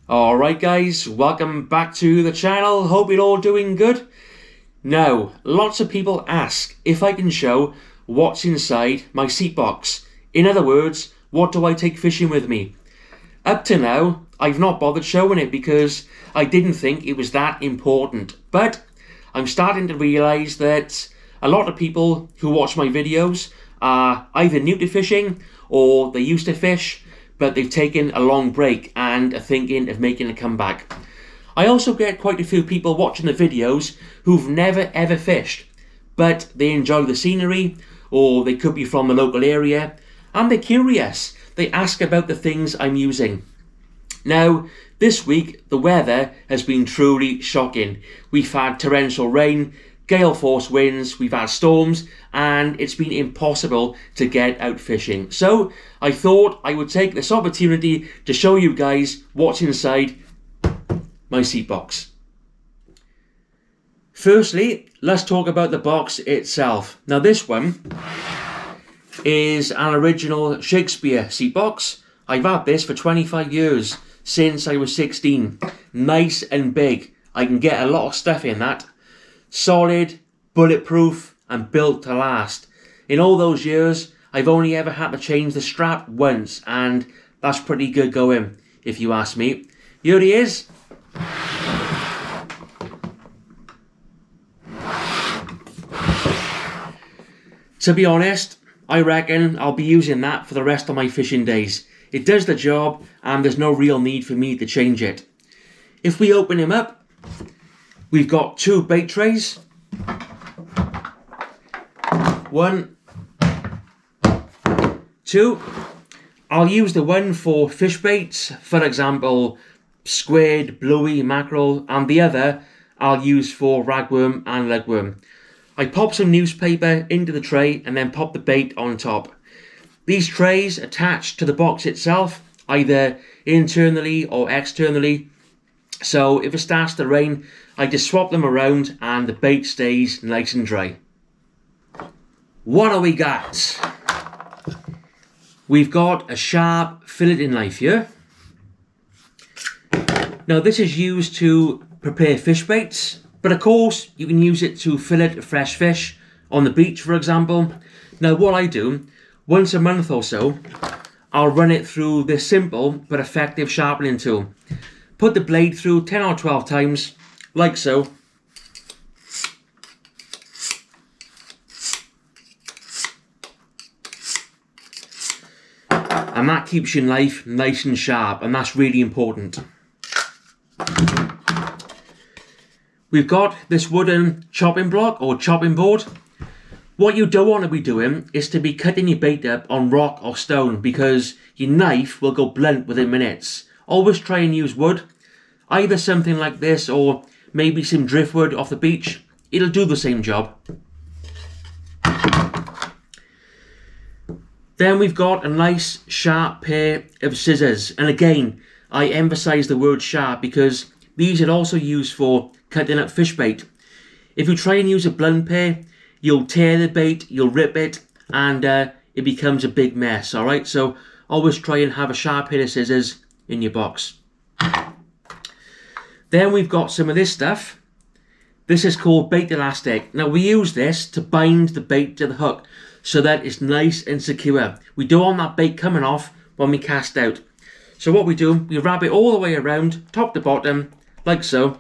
Alright guys, welcome back to the channel, hope you're all doing good. Now, lots of people ask if I can show what's inside my seat box. In other words, what do I take fishing with me? Up to now, I've not bothered showing it because I didn't think it was that important. But I'm starting to realise that a lot of people who watch my videos are either new to fishing or they used to fish, but they've taken a long break and are thinking of making a comeback. I also get quite a few people watching the videos who've never ever fished, but they enjoy the scenery, or they could be from the local area, and they're curious. They ask about the things I'm using. Now, this week, the weather has been truly shocking. We've had torrential rain, gale force winds, we've had storms, and it's been impossible to get out fishing. So I thought I would take this opportunity to show you guys what's inside my seat box. Firstly, let's talk about the box itself. Now this one is an original Shakespeare seat box. I've had this for 25 years, since I was 16. Nice and big. I can get a lot of stuff in that. Solid, bulletproof, and built to last. In all those years, I've only ever had to change the strap once, and that's pretty good going, if you ask me. Here he is. To be honest, I reckon I'll be using that for the rest of my fishing days. It does the job, and there's no real need for me to change it. If we open him up, we've got two bait trays. One, two. I'll use the one for fish baits, for example, squid, bluey, mackerel, and the other I'll use for ragworm and legworm. I pop some newspaper into the tray and then pop the bait on top. These trays attach to the box itself, either internally or externally. So if it starts to rain, I just swap them around and the bait stays nice and dry. What do we got? We've got a sharp filleting knife here. Now this is used to prepare fish baits, but of course you can use it to fillet fresh fish on the beach, for example. Now what I do, once a month or so, I'll run it through this simple but effective sharpening tool. Put the blade through 10 or 12 times, like so. And that keeps your knife nice and sharp, and that's really important. We've got this wooden chopping block or chopping board. What you don't want to be doing is to be cutting your bait up on rock or stone, because your knife will go blunt within minutes. Always try and use wood, either something like this or maybe some driftwood off the beach. It'll do the same job. Then we've got a nice sharp pair of scissors, and again I emphasize the word sharp because these are also used for cutting up fish bait. If you try and use a blunt pair, you'll tear the bait, you'll rip it, and it becomes a big mess. Alright, so always try and have a sharp pair of scissors in your box. Then we've got some of this stuff. This is called bait elastic. Now we use this to bind the bait to the hook so that it's nice and secure. We don't want that bait coming off when we cast out. So what we do, we wrap it all the way around, top to bottom, like so.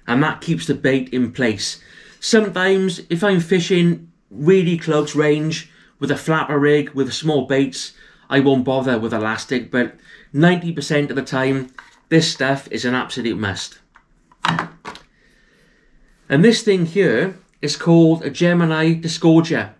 And that keeps the bait in place. Sometimes if I'm fishing really close range with a flapper rig with small baits, I won't bother with elastic, but 90% of the time this stuff is an absolute must. And this thing here is called a Gemini disgorger.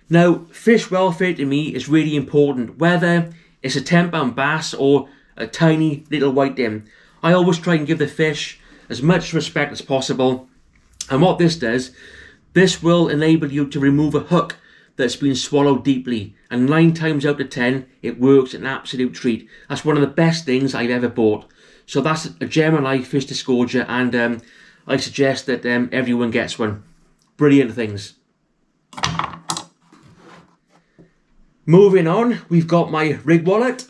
Now, fish welfare to me is really important, whether it's a 10-pound bass or a tiny little whiting. I always try and give the fish as much respect as possible. And what this does, this will enable you to remove a hook that's been swallowed deeply. And 9 times out of 10, it works an absolute treat. That's one of the best things I've ever bought. So that's a Gemini fish disgorger, and I suggest that everyone gets one. Brilliant things. Moving on, we've got my rig wallet.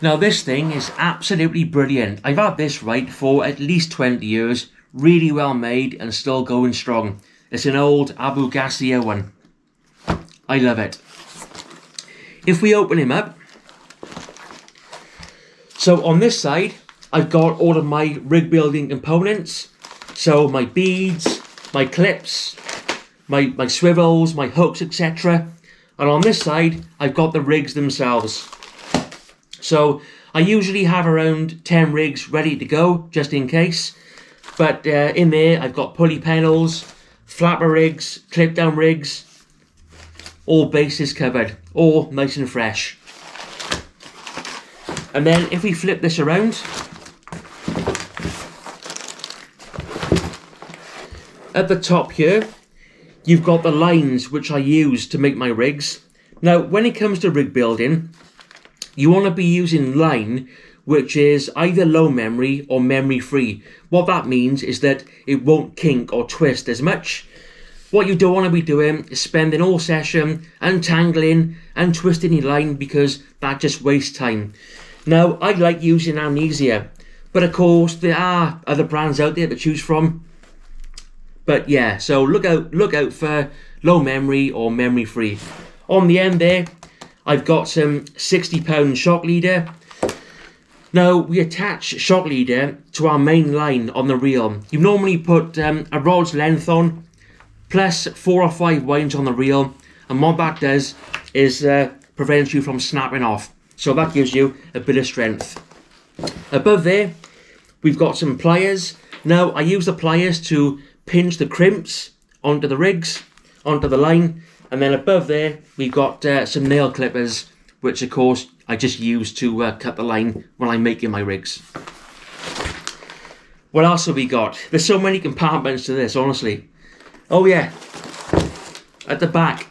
Now this thing is absolutely brilliant. I've had this right for at least 20 years. Really well made and still going strong. It's an old Abu Garcia one. I love it. If we open him up, so on this side I've got all of my rig building components. So my beads, my clips, my swivels, my hooks, etc. And on this side I've got the rigs themselves. So I usually have around 10 rigs ready to go just in case. But in there I've got pulley panels, flapper rigs, clip down rigs, all bases covered, all nice and fresh. And then if we flip this around, at the top here you've got the lines which I use to make my rigs. Now when it comes to rig building, you want to be using line which is either low memory or memory free. What that means is that it won't kink or twist as much. What you don't want to be doing is spending all session untangling and twisting your line, because that just wastes time. Now I like using Amnesia, but of course there are other brands out there to choose from. But yeah, so look out for low memory or memory free. On the end there I've got some 60-pound shock leader. Now we attach shock leader to our main line on the reel. You normally put a rod's length on plus 4 or 5 winds on the reel, and what that does is prevents you from snapping off. So that gives you a bit of strength. Above there we've got some pliers. Now I use the pliers to pinch the crimps onto the rigs, onto the line, and then above there we've got some nail clippers, which of course I just use to cut the line when I'm making my rigs. What else have we got? There's so many compartments to this, honestly. Oh yeah, at the back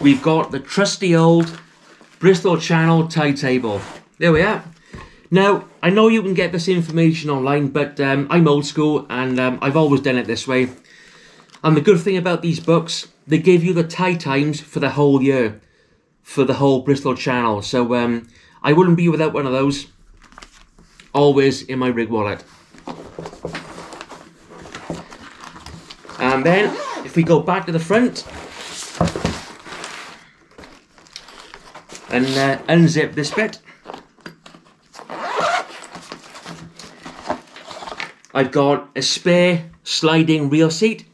we've got the trusty old Bristol Channel tie table. There we are. Now I know you can get this information online, but I'm old school and I've always done it this way. And the good thing about these books, they give you the tie times for the whole year, for the whole Bristol Channel. So I wouldn't be without one of those. Always in my rig wallet. And then if we go back to the front and unzip this bit, I've got a spare sliding reel seat.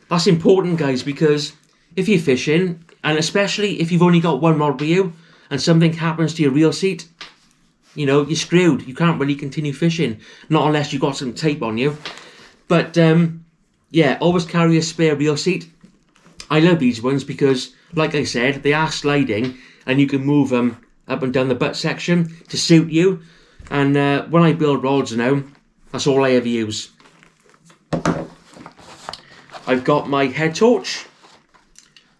That's important, guys, because if you're fishing, and especially if you've only got one rod with you and something happens to your reel seat, you know, you're screwed. You can't really continue fishing, not unless you've got some tape on you. But yeah, always carry a spare reel seat. I love these ones because, like I said, they are sliding and you can move them up and down the butt section to suit you. And when I build rods now, that's all I ever use. I've got my head torch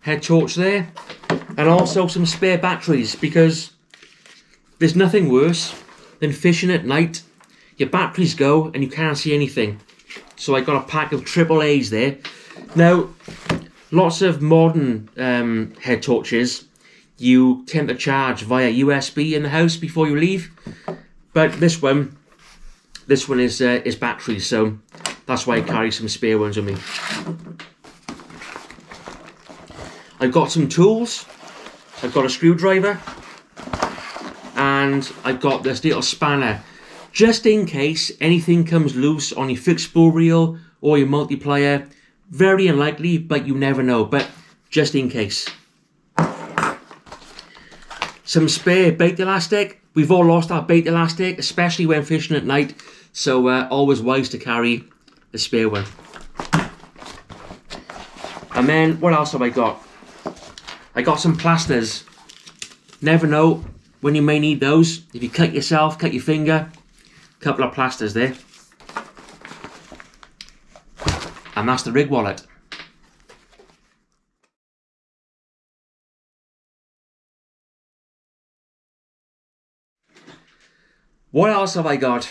there, and also some spare batteries, because there's nothing worse than fishing at night. Your batteries go and you can't see anything. So I got a pack of AAAs there. Now, lots of modern head torches, you tend to charge via USB in the house before you leave, but this one is batteries, so that's why I carry some spare ones with me. I've got some tools. I've got a screwdriver and I've got this little spanner, just in case anything comes loose on your fixed spool reel or your multiplier. Very unlikely, but you never know, but just in case. Some spare bait elastic. We've all lost our bait elastic, especially when fishing at night, so always wise to carry a spare one. And then what else have I got? I got some plasters. Never know when you may need those. If you cut yourself, cut your finger, a couple of plasters there. And that's the rig wallet. What else have I got?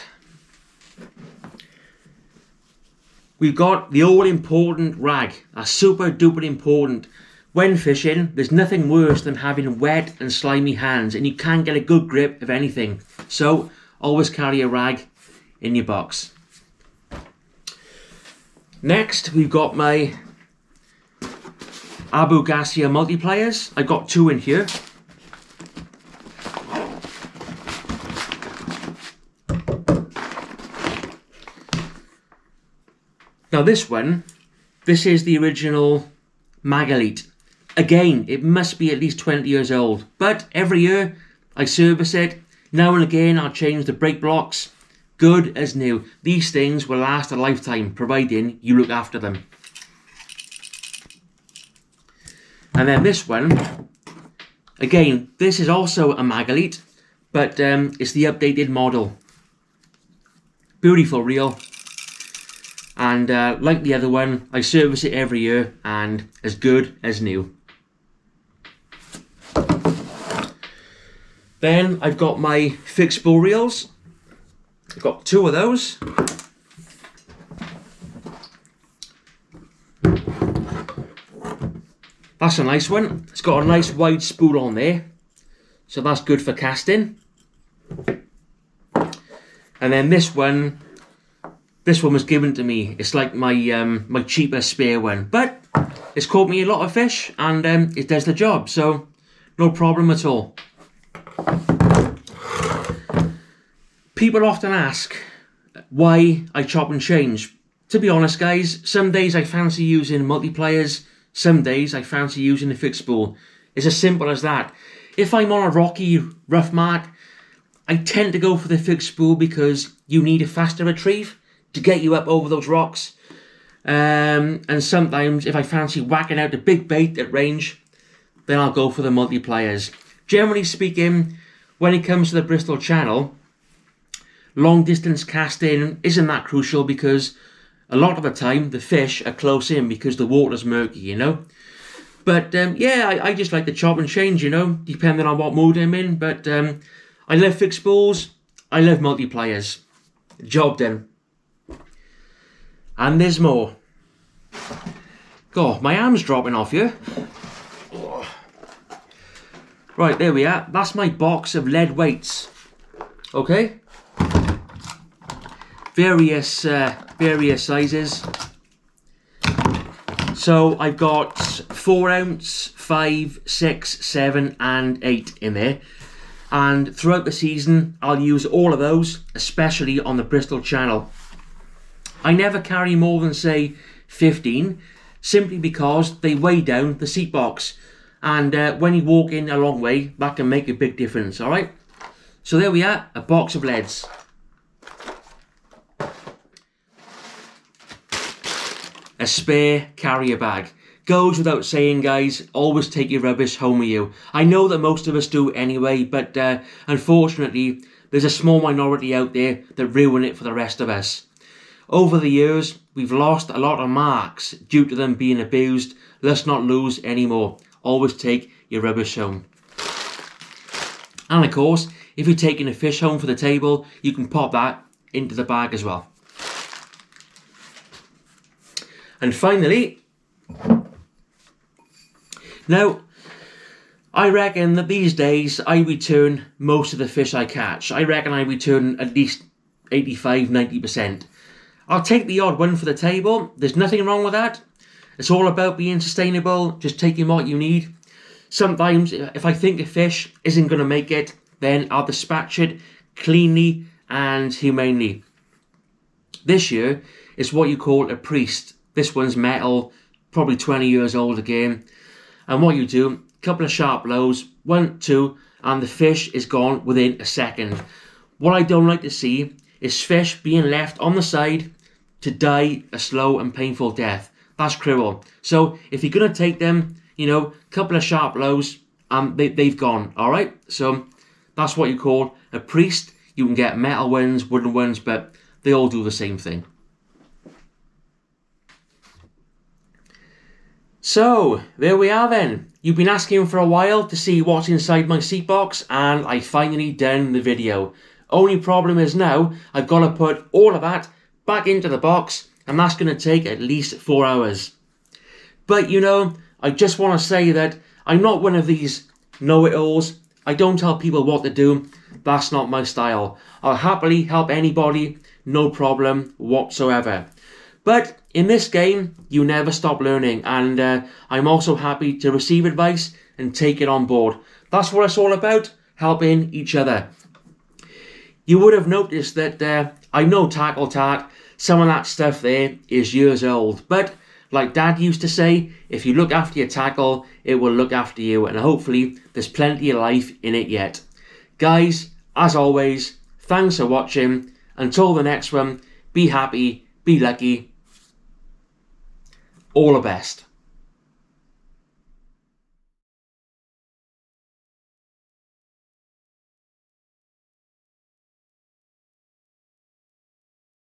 We've got the all important rag, a super duper important When fishing, there's nothing worse than having wet and slimy hands and you can't get a good grip of anything. So always carry a rag in your box. Next, we've got my Abu Garcia multipliers. I've got 2 in here. Now this is the original Magalite. Again, it must be at least 20 years old, but every year I service it. Now and again I'll change the brake blocks. Good as new. These things will last a lifetime, providing you look after them. And then this one, again, this is also a Magalite, but it's the updated model. Beautiful reel. And like the other one, I service it every year and as good as new. Then I've got my fixed spool reels. I've got 2 of those. That's a nice one. It's got a nice wide spool on there, so that's good for casting. And then this one was given to me. It's like my my cheaper spare one, but it's caught me a lot of fish and it does the job, so no problem at all. People often ask why I chop and change. To be honest, guys, some days I fancy using multipliers, some days I fancy using a fixed spool. It's as simple as that. If I'm on a rocky, rough mark, I tend to go for the fixed spool because you need a faster retrieve to get you up over those rocks. And sometimes if I fancy whacking out the big bait at range, then I'll go for the multipliers. Generally speaking, when it comes to the Bristol Channel, long distance casting isn't that crucial because a lot of the time the fish are close in because the water's murky, you know. But yeah, I just like to chop and change, you know, depending on what mood I'm in. But I love fixed spools, I love multipliers. Job done. And there's more. God, my arm's dropping off here. Right, there we are. That's my box of lead weights. Okay. Various sizes. So I've got 4 ounce, 5, 6, 7 and 8 in there. And throughout the season, I'll use all of those, especially on the Bristol Channel. I never carry more than, say, 15, simply because they weigh down the seat box. And when you walk in a long way, that can make a big difference, alright? So there we are, a box of leads. A spare carrier bag. Goes without saying, guys, always take your rubbish home with you. I know that most of us do anyway, but unfortunately, there's a small minority out there that ruin it for the rest of us. Over the years, we've lost a lot of marks due to them being abused. Let's not lose any more. Always take your rubbish home. And of course, if you're taking a fish home for the table, you can pop that into the bag as well. And finally, now, I reckon that these days I return most of the fish I catch. I reckon I return at least 85–90%. I'll take the odd one for the table. There's nothing wrong with that. It's all about being sustainable, just taking what you need. Sometimes, if I think a fish isn't going to make it, then I'll dispatch it cleanly and humanely. This year, it's what you call a priest. This one's metal, probably 20 years old again. And what you do, a couple of sharp blows, 1, 2, and the fish is gone within a second. What I don't like to see is fish being left on the side to die a slow and painful death. That's cruel. So if you're going to take them, you know, a couple of sharp blows, they've gone, alright? So that's what you call a priest. You can get metal ones, wooden ones, but they all do the same thing. So, there we are then. You've been asking for a while to see what's inside my seat box, and I finally done the video. Only problem is now, I've got to put all of that back into the box, and that's going to take at least 4 hours. But you know, I just want to say that I'm not one of these know-it-alls. I don't tell people what to do. That's not my style. I'll happily help anybody, no problem whatsoever. But in this game, you never stop learning, and I'm also happy to receive advice and take it on board. That's what it's all about, helping each other. You would have noticed that I know tackle tat, some of that stuff there is years old, but like Dad used to say, if you look after your tackle, it will look after you, and hopefully there's plenty of life in it yet. Guys, as always, thanks for watching. Until the next one, be happy, be lucky. All the best.